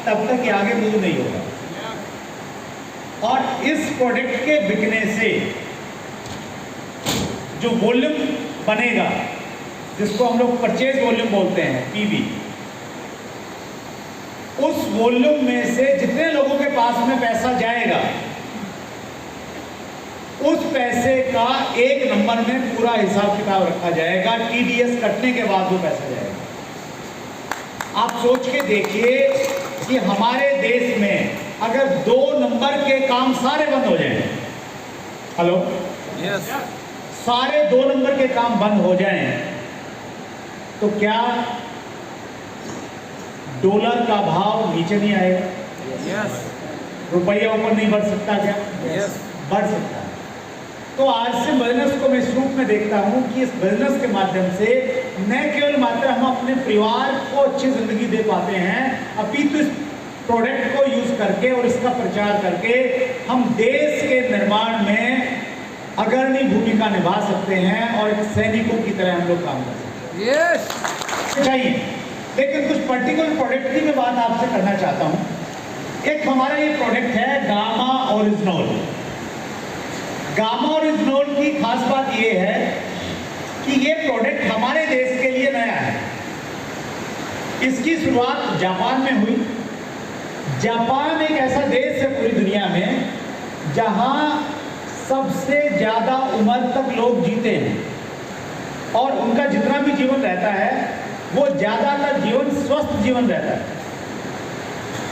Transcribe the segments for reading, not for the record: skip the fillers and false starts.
तब तक ये आगे मूव नहीं होगा। और इस प्रोडक्ट के बिकने से जो वॉल्यूम बनेगा, जिसको हम लोग परचेज वॉल्यूम बोलते हैं, पीवी, उस वॉल्यूम में से जितने लोगों के पास में पैसा जाएगा, उस पैसे का एक नंबर में पूरा हिसाब किताब रखा जाएगा। टीडीएस कटने के बाद वो पैसा जाएगा। आप सोच के देखिए कि हमारे देश में अगर 2 नंबर के काम सारे बंद हो जाएं, हेलो, यस, सारे 2 नंबर के काम बंद हो जाएं, तो क्या डॉलर का भाव नीचे नहीं आएगा? यस, रुपया ऊपर नहीं बढ़ सकता क्या? यस, बढ़ सकता है। तो आज से बिजनेस को मैं इस रूप में देखता हूं कि इस बिजनेस के माध्यम से न केवल मात्र हम अपने परिवार को अच्छी जिंदगी दे पाते हैं, अभी तो इस प्रोडक्ट को यूज करके और इसका प्रचार करके हम देश के निर्माण में अग्रणी भूमिका निभा सकते हैं और एक सैनिकों की तरह हम लोग काम कर सकते हैं। यस, चाहिए, लेकिन कुछ पर्टिकुलर प्रोडक्ट की मैं बात आपसे करना चाहता हूं। एक हमारा ये प्रोडक्ट है गामा ओरिजिनोल। गामा ओरिजिनोल की खास बात ये है कि ये प्रोडक्ट हमारे देश के लिए नया है। इसकी शुरुआत जापान में हुई। जापान एक ऐसा देश है पूरी दुनिया में जहां सबसे ज्यादा उम्र तक लोग जीते हैं और उनका जितना भी जीवन रहता है वो ज्यादातर जीवन स्वस्थ जीवन रहता है।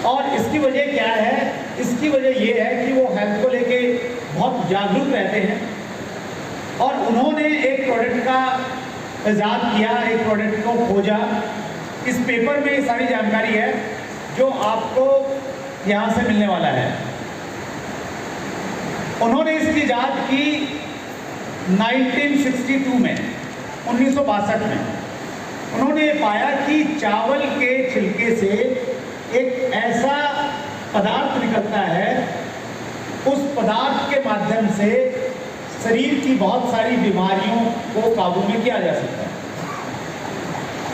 और इसकी वजह क्या है? इसकी वजह ये है कि वो हेल्थ को लेके बहुत जागरूक रहते हैं और उन्होंने एक प्रोडक्ट का इजाद किया, एक प्रोडक्ट को खोजा। इस पेपर में ये सारी जानकारी है जो आपको यहाँ से मिलने वाला है। उन्होंने इसकी इजाद की 1962 में, 1962 में। उन्होंने पाया कि चावल के छिलके से एक ऐसा पदार्थ निकलता है, उस पदार्थ के माध्यम से शरीर की बहुत सारी बीमारियों को काबू में किया जा सकता है।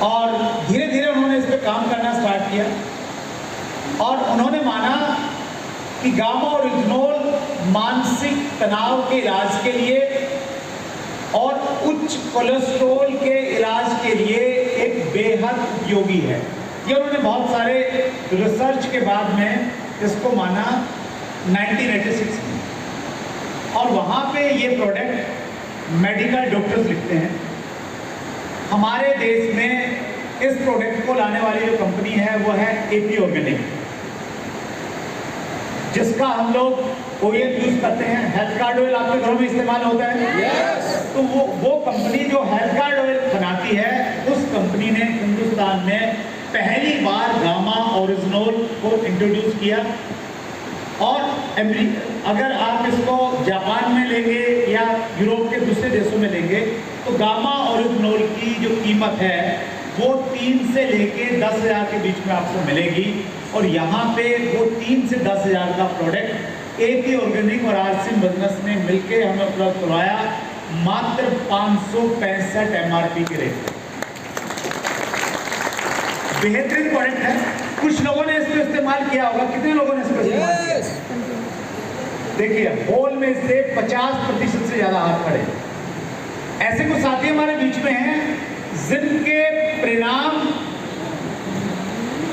और धीरे धीरे उन्होंने इस पर काम करना स्टार्ट किया और उन्होंने माना कि गामा ओरिजिनोल मानसिक तनाव के इलाज के लिए और उच्च कोलेस्ट्रॉल के इलाज के लिए एक बेहद उपयोगी है। ये उन्होंने बहुत सारे रिसर्च के बाद में इसको माना 1986 में। और वहाँ पे ये प्रोडक्ट मेडिकल डॉक्टर्स लिखते हैं। हमारे देश में इस प्रोडक्ट को लाने वाली जो कंपनी है वो है एपी ऑर्गेनिक, जिसका हम लोग ऑयल यूज करते हैं। हेल्थ कार्ड ऑयल आपके घरों में इस्तेमाल होता है। यस, तो वो कंपनी जो हेल्थ कार्ड ऑयल बनाती है, उस कंपनी ने हिंदुस्तान में पहली बार गामा ओरिजिनोल को इंट्रोड्यूस किया। और अगर आप इसको जापान में लेंगे या यूरोप के दूसरे देशों में लेंगे तो गामा ओरिजिनोल की जो कीमत है वो 3 से लेके 10,000 के बीच में आपको मिलेगी। और यहाँ पे वो 3 से 10,000 का प्रोडक्ट एपी ऑर्गेनिक और आरसीएम बिजनेस ने मिलकर हमें उपलब्ध करवाया मात्र 565 MRP के रेट। बेहतरीन प्रोडक्ट है। कुछ लोगों ने इसको इस्तेमाल किया होगा। कितने लोगों ने इसको इस्तेमाल किया? देखिए, होल में से 50% से ज्यादा हाथ खड़े। ऐसे कुछ साथी हमारे बीच में हैं जिनके परिणाम,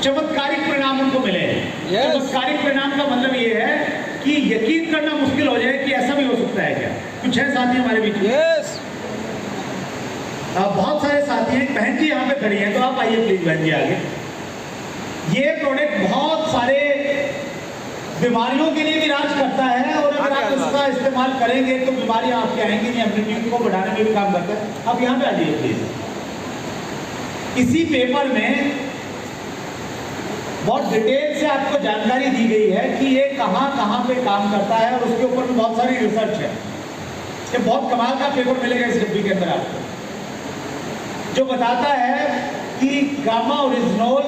चमत्कारिक परिणाम उनको मिले हैं। चमत्कारिक परिणाम का मतलब ये है कि यकीन करना मुश्किल हो जाए कि ऐसा भी हो सकता है क्या। कुछ है साथी हमारे बीच में। बहुत सारे साथी हैं। बहन जी यहाँ पे खड़ी हैं, तो आप आइए प्लीज बहन जी आगे। ये प्रोडक्ट बहुत सारे बीमारियों के लिए भी इलाज करता है और अगर आप इसका इस्तेमाल करेंगे तो बीमारियां आपके आएंगी नहीं, इम्यूनिटी को बढ़ाने में भी काम करता है। आप यहाँ पे आ जाइए प्लीज। इसी पेपर में बहुत डिटेल से आपको जानकारी दी गई है कि ये कहाँ कहाँ पे काम करता है और उसके ऊपर बहुत सारी रिसर्च है। ये बहुत कमाल का पेपर मिलेगा इस डिब्बी के अंदर आपको, जो बताता है कि गामा ओरिजिनोल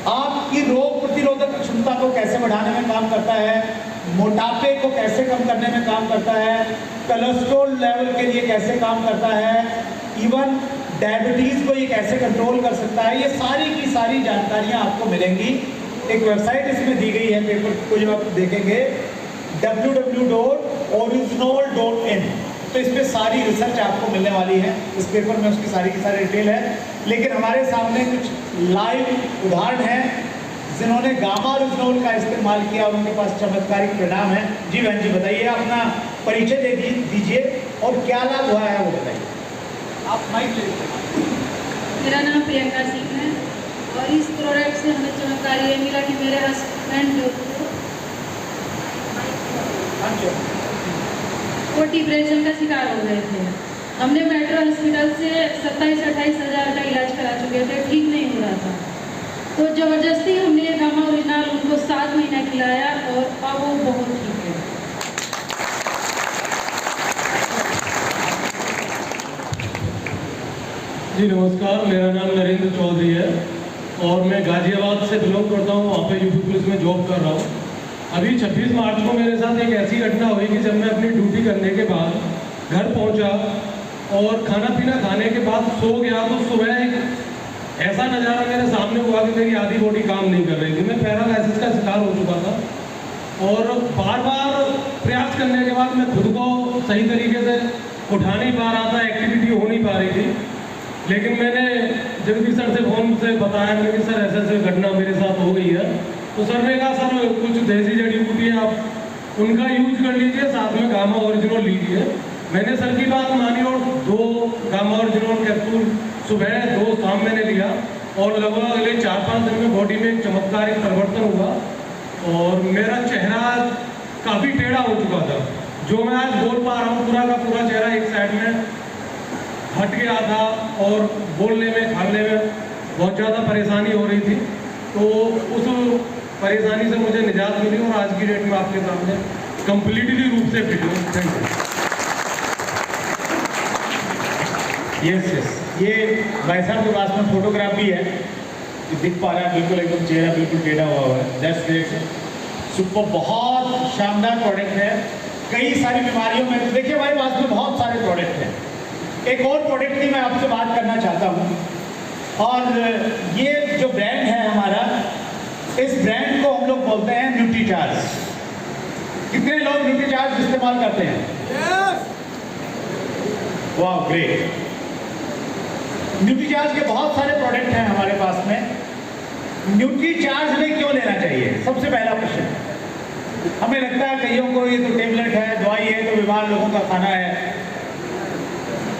आपकी रोग प्रतिरोधक क्षमता को कैसे बढ़ाने में काम करता है, मोटापे को कैसे कम करने में काम करता है, कोलेस्ट्रॉल लेवल के लिए कैसे काम करता है, इवन डायबिटीज को ये कैसे कंट्रोल कर सकता है। ये सारी की सारी जानकारियां आपको मिलेंगी एक वेबसाइट इसमें दी गई है पेपर को, जब आप देखेंगे www.original.in, तो इस पर सारी रिसर्च आपको मिलने वाली है। इस पेपर में उसकी सारी की सारी डिटेल है। लेकिन हमारे सामने कुछ लाइव उदाहरण हैं जिन्होंने गामा ओरिजिनोल का इस्तेमाल किया और उनके पास चमत्कारिक परिणाम है। जी बहन जी बताइए, अपना परिचय दे दीजिए और क्या लाभ हुआ है वो बताइए। आप माइक ले लीजिए। मेरा नाम प्रियंका सिंह है और इस प्रोडक्ट से हमें चमत्कार ये मिला कि मेरे हस्बैंड जो वो डिप्रेशन का शिकार हो गए थे। हमने मेट्रो हॉस्पिटल से 27-28 हज़ार का इलाज करा चुके थे, ठीक नहीं हो रहा था। तो ज़बरदस्ती हमने ये गामा ओरिजिनल उनको 7 महीना खिलाया और अब वो बहुत ठीक है। जी नमस्कार, मेरा नाम नरेंद्र चौधरी है और मैं गाजियाबाद से बिलोंग करता हूँ। वहाँ पे यूपी पुलिस में जॉब कर रहा हूँ। अभी 26 मार्च को मेरे साथ एक ऐसी घटना हुई कि जब मैं अपनी ड्यूटी करने के बाद घर पहुँचा और खाना पीना खाने के बाद सो गया, तो सुबह एक ऐसा नज़ारा मेरे सामने हुआ कि मेरी आधी बॉडी काम नहीं कर रही थी। मैं पैरालाइसिस का शिकार हो चुका था और बार बार प्रयास करने के बाद मैं खुद को सही तरीके से उठा नहीं पा रहा था, एक्टिविटी हो नहीं पा रही थी। लेकिन मैंने जगदीश सर से फोन से बताया कि सर ऐसे ऐसे घटना मेरे साथ हो गई है। तो सर ने कहा सर कुछ देसी जड़ी बूटी है, आप उनका यूज कर लीजिए, साथ में गामा ओरिजिनल लीजिए। मैंने सर की बात मानी और 2 गामा ओरिजिनल कैप्सूल सुबह 2 शाम मैंने लिया और लगभग अगले 4-5 दिन में बॉडी में एक चमत्कारिक परिवर्तन हुआ और मेरा चेहरा काफ़ी टेढ़ा हो चुका था। जो मैं आज बोल पा रहा हूँ, पूरा का पूरा चेहरा एक साइड में हट गया था और बोलने में खाने में बहुत ज़्यादा परेशानी हो रही थी। तो उस परेशानी से मुझे निजात मिली और आज की डेट में आपके सामने कंप्लीटली रूप से फिट हूँ। Thank you. यस, ये भाई साहब के पास में फोटोग्राफ भी है, दिख पा रहा है बिल्कुल एकदम चेहरा बिल्कुल टेढ़ा हुआ है। दैट्स ग्रेट, सुपर, बहुत शानदार प्रोडक्ट है। कई सारी बीमारियों में देखिए भाई पास में बहुत सारे प्रोडक्ट हैं। एक और प्रोडक्ट की मैं आपसे बात करना चाहता हूँ और ये जो ब्रांड है हमारा, इस ब्रांड को हम लोग बोलते हैं न्यूट्रीचार्ज। कितने लोग न्यूट्रीचार्ज इस्तेमाल करते हैं? वाह ग्रेट। न्यूट्रीचार्ज के बहुत सारे प्रोडक्ट हैं हमारे पास में। न्यूट्रीचार्ज हमें क्यों लेना चाहिए? सबसे पहला प्रश्न। हमें लगता है कईयों को ये तो टेबलेट है, दवाई है, तो बीमार लोगों का खाना है।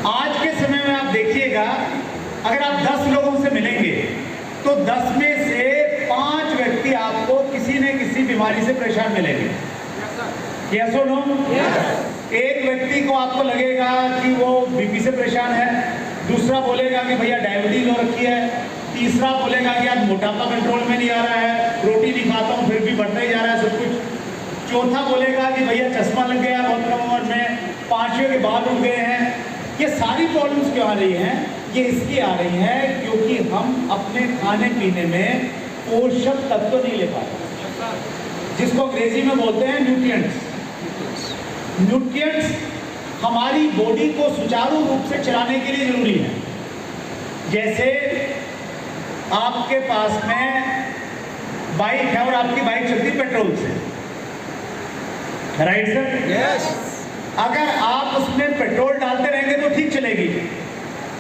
आज के समय में आप देखिएगा, अगर आप 10 लोगों से मिलेंगे तो 10 में से 5 व्यक्ति आपको किसी न किसी बीमारी से परेशान मिलेंगे। यस और नो? एक व्यक्ति को आपको लगेगा कि वो बीपी से परेशान है, दूसरा बोलेगा कि भैया डायबिटीज हो रखी है, तीसरा बोलेगा कि आज मोटापा कंट्रोल में नहीं आ रहा है, रोटी नहीं खाता हूँ फिर भी बढ़ता ही जा रहा है सब कुछ, चौथा बोलेगा कि भैया चश्मा लग गया बहुत कम उम्र में, 5वें के बाल उठ गए हैं। ये सारी प्रॉब्लम्स क्यों आ रही हैं? ये इसकी आ रही हैं क्योंकि हम अपने खाने पीने में पोषक तत्व नहीं ले पा रहे, जिसको अंग्रेजी में बोलते हैं न्यूट्रिएंट्स। न्यूट्रिएंट्स हमारी बॉडी को सुचारू रूप से चलाने के लिए जरूरी है। जैसे आपके पास में बाइक है और आपकी बाइक चलती पेट्रोल से, राइट सर? यस। अगर आप उसमें पेट्रोल डालते रहेंगे तो ठीक चलेगी,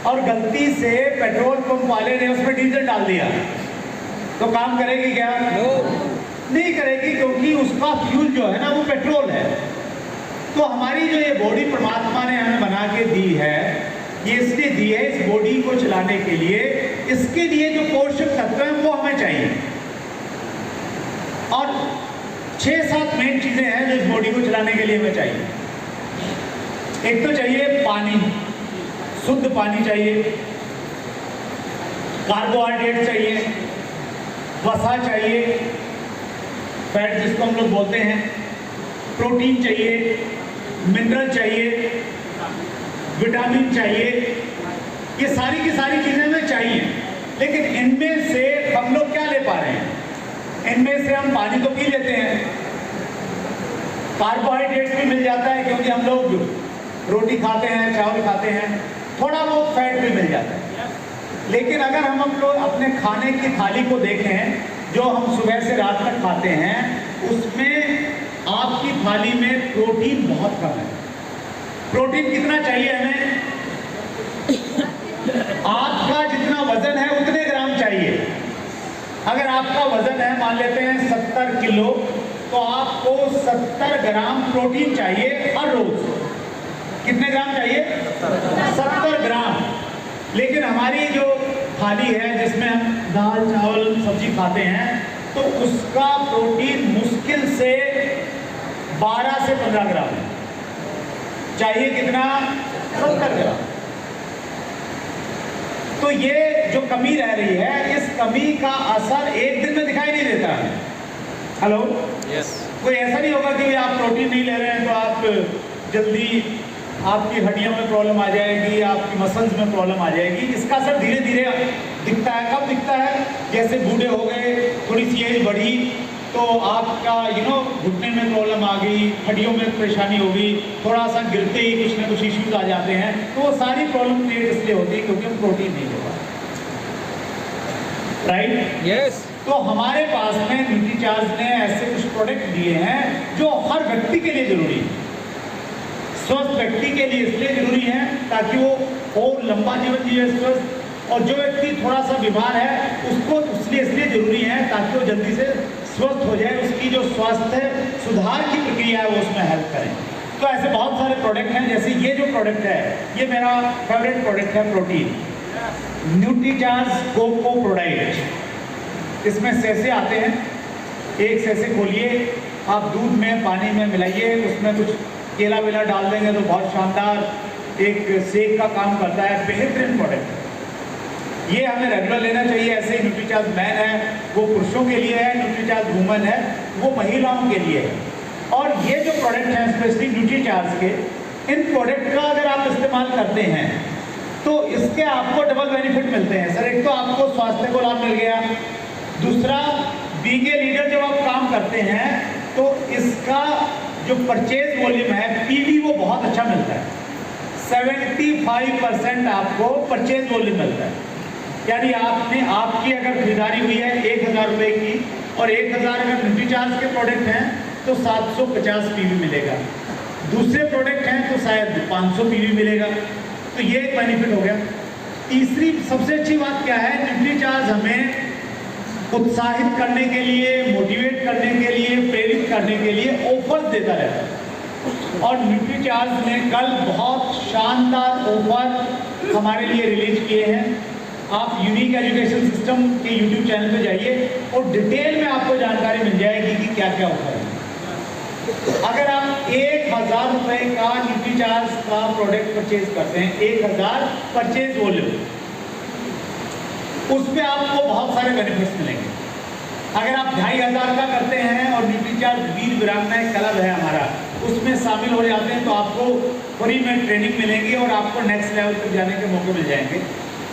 और गलती से पेट्रोल पंप वाले ने उसमें डीजल डाल दिया तो काम करेगी क्या? नहीं करेगी, क्योंकि उसका फ्यूल जो है ना वो पेट्रोल है। तो हमारी जो ये बॉडी परमात्मा ने हमें बना के दी है, ये इसलिए दी है इस बॉडी को चलाने के लिए। इसके लिए जो पोषक तत्व हैं वो हमें चाहिए, और 6-7 मेन चीजें हैं जो इस बॉडी को चलाने के लिए हमें चाहिए। एक तो चाहिए पानी, शुद्ध पानी चाहिए, कार्बोहाइड्रेट चाहिए, वसा चाहिए, फैट जिसको हम लोग बोलते हैं, प्रोटीन चाहिए, मिनरल चाहिए, विटामिन चाहिए। ये सारी की सारी चीजें हमें चाहिए, लेकिन इनमें से हम लोग क्या ले पा रहे हैं? इनमें से हम पानी तो पी लेते हैं, कार्बोहाइड्रेट भी मिल जाता है क्योंकि हम लोग रोटी खाते हैं, चावल खाते हैं, थोड़ा बहुत फैट भी मिल जाता है। लेकिन अगर हम लोग अपने खाने की थाली को देखें जो हम सुबह से रात तक खाते हैं, उसमें आपकी थाली में प्रोटीन बहुत कम है। प्रोटीन कितना चाहिए हमें? आपका जितना वजन है उतने ग्राम चाहिए। अगर आपका वजन है मान लेते हैं 70 किलो, तो आपको 70 ग्राम प्रोटीन चाहिए हर रोज। कितने ग्राम चाहिए? 70 ग्राम। लेकिन हमारी जो थाली है जिसमें हम दाल चावल सब्जी खाते हैं, तो उसका प्रोटीन मुश्किल से 12 से 15 ग्राम चाहिए। कितना? 70 ग्राम। तो ये जो कमी रह रही है, इस कमी का असर एक दिन में दिखाई नहीं देता है। हेलो, कोई ऐसा नहीं होगा कि आप प्रोटीन नहीं ले रहे हैं तो आप जल्दी आपकी हड्डियों में प्रॉब्लम आ जाएगी, आपकी मसल्स में प्रॉब्लम आ जाएगी। इसका असर धीरे धीरे दिखता है। कब दिखता है? जैसे बूढ़े हो गए, थोड़ी सी एज बढ़ी, तो आपका घुटने में प्रॉब्लम आ गई, हड्डियों में परेशानी हो गई, थोड़ा सा गिरते ही कुछ ना कुछ इश्यूज आ जाते हैं। तो वो सारी प्रॉब्लम क्रिएट इसलिए होती है क्योंकि हम प्रोटीन नहीं ले पाते। राइट? यस। तो हमारे पास में न्यूट्रीचार्ज ने ऐसे कुछ प्रोडक्ट दिए हैं जो हर व्यक्ति के लिए जरूरी है। स्वस्थ व्यक्ति के लिए इसलिए जरूरी है ताकि वो और लंबा जीवन जिए स्वस्थ, और जो व्यक्ति थोड़ा सा बीमार है उसको इसलिए जरूरी है ताकि वो जल्दी से स्वस्थ हो जाए, उसकी जो स्वास्थ्य सुधार की प्रक्रिया है वो उसमें हेल्प करें। तो ऐसे बहुत सारे प्रोडक्ट हैं। जैसे ये जो प्रोडक्ट है, ये मेरा फेवरेट प्रोडक्ट है, प्रोटीन न्यूट्रीचार्ज कोको प्रोडक्ट। इसमें सैसे आते हैं, एक सैसे खोलिए, आप दूध में पानी में मिलाइए, उसमें कुछ केला वेला डाल देंगे तो बहुत शानदार एक शेक का काम करता है। बेहतरीन प्रोडक्ट है, ये हमें रेगुलर लेना चाहिए। ऐसे ही न्यूट्रीचार्ज मैन है वो पुरुषों के लिए है, न्यूट्रीचार्ज वुमन है वो महिलाओं के लिए है। और ये जो प्रोडक्ट हैं स्पेशली न्यूट्रीचार्ज के, इन प्रोडक्ट का अगर आप इस्तेमाल करते हैं तो इसके आपको डबल बेनिफिट मिलते हैं। सर, एक तो आपको स्वास्थ्य को लाभ मिल गया, दूसरा बीइंग ए लीडर जब आप काम करते हैं तो इसका जो परचेज वॉल्यूम है पीवी वो बहुत अच्छा मिलता है। 75% आपको परचेज वॉल्यूम मिलता है। यानी आपकी अगर खरीदारी हुई है 1000 रुपए की और 1000 अगर न्यूट्रीचार्ज के प्रोडक्ट हैं तो 750 पीवी मिलेगा। दूसरे प्रोडक्ट हैं तो शायद 500 पीवी मिलेगा। तो ये एक बेनिफिट हो गया। तीसरी सबसे अच्छी बात क्या है, न्यूट्रीचार्ज हमें उत्साहित करने के लिए, मोटिवेट करने के लिए, प्रेरित करने के लिए ऑफर्स देता रहता है। और न्यूट्रीचार्ज ने कल बहुत शानदार ऑफर हमारे लिए रिलीज किए हैं। आप यूनिक एजुकेशन सिस्टम के यूट्यूब चैनल पे जाइए और डिटेल में आपको जानकारी मिल जाएगी कि क्या क्या ऑफर है। अगर आप 1000 रुपए का न्यूट्रीचार्ज का प्रोडक्ट परचेज करते हैं, 1000 परचेज वॉल्यूम, उस पर आपको बहुत सारे बेनिफिट्स मिलेंगे। अगर आप 2500 का करते हैं और न्यूट्रीचार्ज वीर वीरांगना क्लब है हमारा, उसमें शामिल हो जाते हैं तो आपको फ्री में ट्रेनिंग मिलेगी और आपको नेक्स्ट लेवल तक जाने के मौके मिल जाएंगे।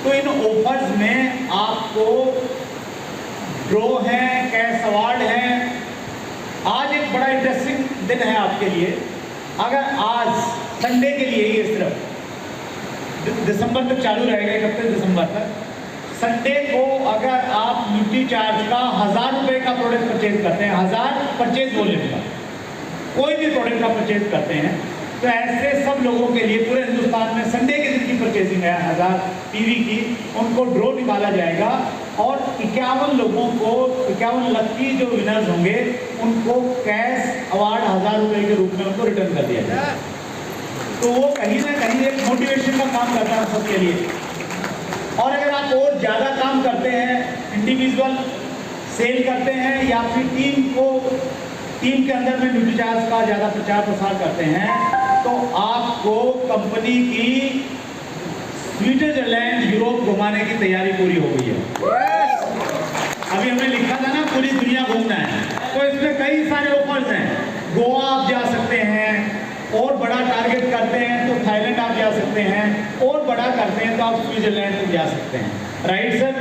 तो इन ऑफर्स में आपको ड्रॉ है, कैश अवार्ड है। आज एक बड़ा इंटरेस्टिंग दिन है आपके लिए। अगर आज संडे के लिए ये सिर्फ दिसंबर तक चालू रहेगा, 31 दिसंबर तक, संडे को अगर आप न्यूट्रीचार्ज का 1000 रुपए का प्रोडक्ट परचेज करते हैं, 1000 परचेज वॉल्यूम का कोई भी प्रोडक्ट का परचेज करते हैं, तो ऐसे सब लोगों के लिए पूरे हिंदुस्तान में संडे के दिन की परचेजिंग है 1000 पीवी की, उनको ड्रॉ निकाला जाएगा और 51 लोगों को, 51 लकी जो विनर्स होंगे उनको कैश अवार्ड 1000 रुपए के रूप में उनको रिटर्न कर दिया जाएगा। तो वो कहीं ना कहीं एक मोटिवेशन का काम करता है सबके लिए। और अगर आप और ज़्यादा काम करते हैं, इंडिविजुअल सेल करते हैं या फिर टीम के अंदर में न्यूट्रीचार्ज का ज़्यादा प्रचार प्रसार करते हैं, तो आपको कंपनी की स्विट्जरलैंड यूरोप घुमाने की तैयारी पूरी हो गई है। अभी हमने लिखा था ना पूरी दुनिया घूमना है, तो इसमें कई सारे ऑफर्स हैं। गोवा आप जा सकते हैं, और बड़ा टारगेट करते हैं तो थाईलैंड आप जा सकते हैं, और बड़ा करते हैं तो आप स्विट्जरलैंड तक जा सकते हैं। Right sir?